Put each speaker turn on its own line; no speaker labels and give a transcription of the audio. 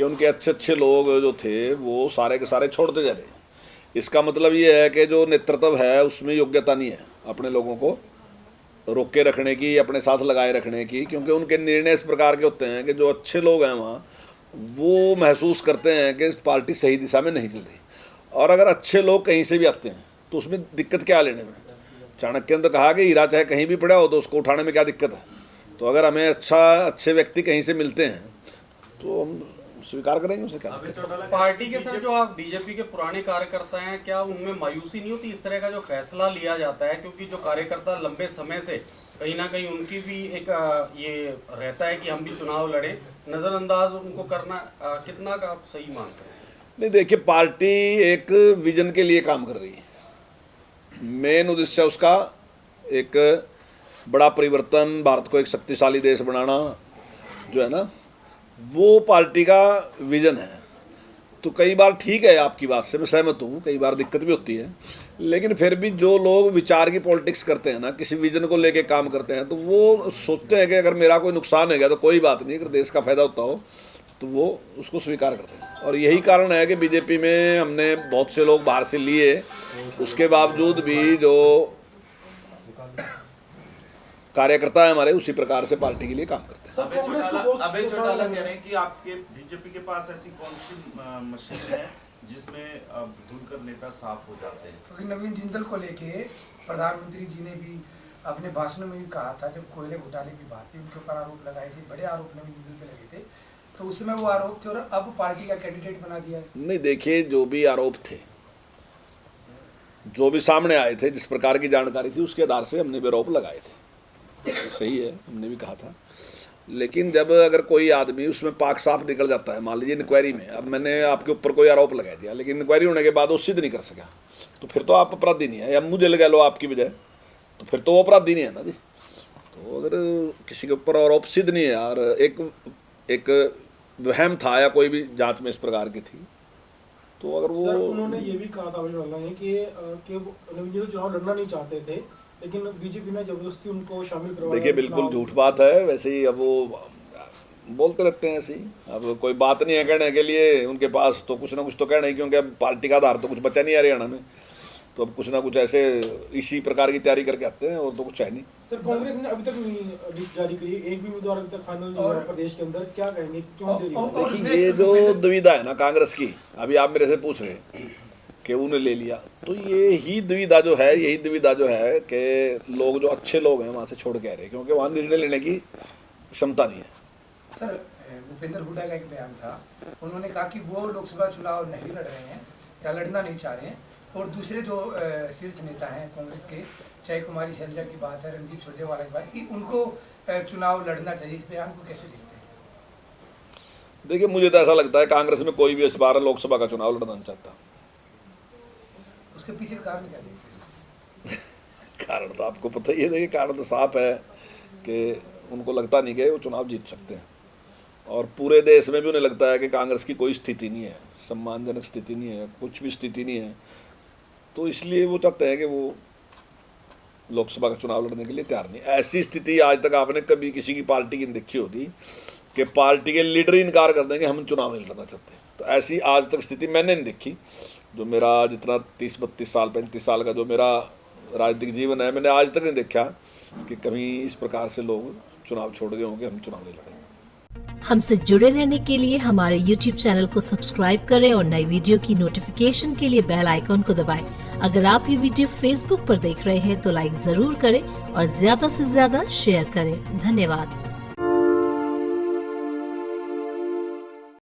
कि उनके अच्छे अच्छे लोग जो थे वो सारे के सारे छोड़ते जा रहे हैं। इसका मतलब ये है कि जो नेतृत्व है उसमें योग्यता नहीं है अपने लोगों को रोक के रखने की, अपने साथ लगाए रखने की, क्योंकि उनके निर्णय इस प्रकार के होते हैं कि जो अच्छे लोग हैं वहाँ वो महसूस करते हैं कि पार्टी सही दिशा में नहीं चल रही। और अगर अच्छे लोग कहीं से भी आते हैं तो उसमें दिक्कत क्या लेने में। चाणक्य ने तो कहा कि हीरा चाहे कहीं भी पड़ा हो तो उसको उठाने में क्या दिक्कत है। तो अगर हमें अच्छे व्यक्ति कहीं से मिलते हैं तो हम स्वीकार करेंगे, उसे क्या दिक्कत है।
पार्टी के साथ जो आप बीजेपी के पुराने कार्यकर्ता हैं, क्या उनमें मायूसी नहीं होती इस तरह का जो फैसला लिया जाता है? क्योंकि जो कार्यकर्ता लंबे समय से कहीं ना कहीं उनकी भी एक ये रहता है कि हम भी चुनाव लड़े, नजरअंदाज उनको करना कितना का आप सही मानते हैं?
नहीं, देखिए, पार्टी एक विजन के लिए काम कर रही है। मेन उद्देश्य उसका एक बड़ा परिवर्तन, भारत को एक शक्तिशाली देश बनाना जो है ना, वो पार्टी का विजन है। तो कई बार ठीक है, आपकी बात से मैं सहमत हूँ, कई बार दिक्कत भी होती है, लेकिन फिर भी जो लोग विचार की पॉलिटिक्स करते हैं ना, किसी विजन को लेके काम करते हैं, तो वो सोचते हैं कि अगर मेरा कोई नुकसान हो गया तो कोई बात नहीं, अगर देश का फायदा होता हो तो वो उसको स्वीकार करते हैं। और यही कारण है कि बीजेपी में हमने बहुत से लोग बाहर से लिए, उसके बावजूद भी जो कार्यकर्ता है हमारे उसी प्रकार से पार्टी के लिए काम करते हैं।
अभय चौटाला कह रहे हैं कि आपके बीजेपी के पास ऐसी कौन सी मशीन है जिसमें धुलकर नेता साफ हो जाते हैं?
क्योंकि नवीन जिंदल को लेके प्रधानमंत्री जी ने भी अपने भाषण में भी कहा था, जब कोयले घोटाले की बात थी उनके ऊपर आरोप लगाए थे, बड़े आरोप नवीन जिंदल पे लगे थे, तो उस समय वो आरोप थे और अब पार्टी का कैंडिडेट बना दिया है। नहीं,
देखिए, जो भी आरोप थे, जो भी सामने आए थे, जिस प्रकार की जानकारी थी उसके आधार से हमने भी आरोप लगाए थे, सही है, हमने भी कहा था। लेकिन जब अगर कोई आदमी उसमें पाक साफ निकल जाता है, मान लीजिए इंक्वायरी में, अब मैंने आपके ऊपर कोई आरोप लगा दिया लेकिन इंक्वायरी होने के बाद वो सिद्ध नहीं कर सका, तो फिर तो आप अपराधी नहीं है, या मुझे लगा लो आपकी वजह, तो फिर तो वो अपराधी नहीं है ना जी। तो अगर किसी के ऊपर आरोप सिद्ध नहीं है और एक वहम था या कोई भी जांच में इस प्रकार की थी, तो अगर वो
उन्होंने ये भी कहा था कि नवीन जी चुनाव लड़ना नहीं चाहते थे, लेकिन बीजेपी ने जबरदस्ती उनको शामिल करवाया।
देखिए, बिल्कुल झूठ बात है, वैसे ही अब वो बोलते रहते हैं ऐसे ही। अब कोई बात नहीं है कहने के लिए उनके पास, तो कुछ ना कुछ तो कहना ही, क्योंकि अब पार्टी का आधार तो कुछ बचा नहीं है हरियाणा में, तो अब कुछ ना कुछ ऐसे इसी प्रकार की तैयारी करके आते हैं, और तो कुछ है नहीं।
सर, कांग्रेस ने अभी तक नहीं लिस्ट जारी करी, एक भी उम्मीदवार अभी तक फाइनल नहीं हुआ प्रदेश के अंदर, क्या कहेंगे, क्यों देरी?
देखिए, ये जो दुविधा है ना कांग्रेस की, अभी आप मेरे से पूछ रहे हैं कि उन्हें ले लिया, तो यही दुविधा जो है कि लोग जो अच्छे लोग हैं वहाँ से छोड़ के आ रहे हैं, क्योंकि वहाँ निर्णय लेने की क्षमता नहीं है।
सर, भूपेंद्र हुड्डा का एक बयान था, उन्होंने कहा कि वो लोकसभा चुनाव नहीं लड़ रहे हैं या लड़ना नहीं चाह रहे हैं, और दूसरे जो शीर्ष नेता हैं कांग्रेस के, चाहे कुमारी शैलजा की बात है, रणदीप सुरजेवाला की बात, कि उनको चुनाव लड़ना चाहिए, इस बयान को कैसे देखते हैं?
देखिए, मुझे तो ऐसा लगता है कांग्रेस में कोई भी इस बार लोकसभा का चुनाव लड़ना नहीं चाहता।
उसके पीछे कारण क्या देखते हैं?
कारण तो आपको पता ही है। देखिए, कारण तो साफ है कि उनको लगता नहीं कि वो चुनाव जीत सकते हैं, और पूरे देश में भी उन्हें लगता है कि कांग्रेस की कोई स्थिति नहीं है, सम्मानजनक स्थिति नहीं है, कुछ भी स्थिति नहीं है, तो इसलिए वो चाहते हैं कि वो लोकसभा का चुनाव लड़ने के लिए तैयार नहीं। ऐसी स्थिति आज तक आपने कभी किसी की पार्टी की देखी होगी कि पार्टी के लीडर ही इनकार कर देंगे हम चुनाव नहीं लड़ना चाहते, तो ऐसी आज तक स्थिति मैंने नहीं देखी। जो मेरा जितना 30-32 साल 35 साल का जो मेरा राजनीतिक जीवन है, मैंने आज तक नहीं देखा कि कभी इस प्रकार से लोग चुनाव छोड़ गए होंगे हम चुनाव नहीं लड़ेंगे।
हमसे जुड़े रहने के लिए हमारे YouTube चैनल को सब्सक्राइब करें और नई वीडियो की नोटिफिकेशन के लिए बेल आइकॉन को दबाएं। अगर आप ये वीडियो Facebook पर देख रहे हैं तो लाइक जरूर करें और ज्यादा से ज्यादा शेयर करें। धन्यवाद।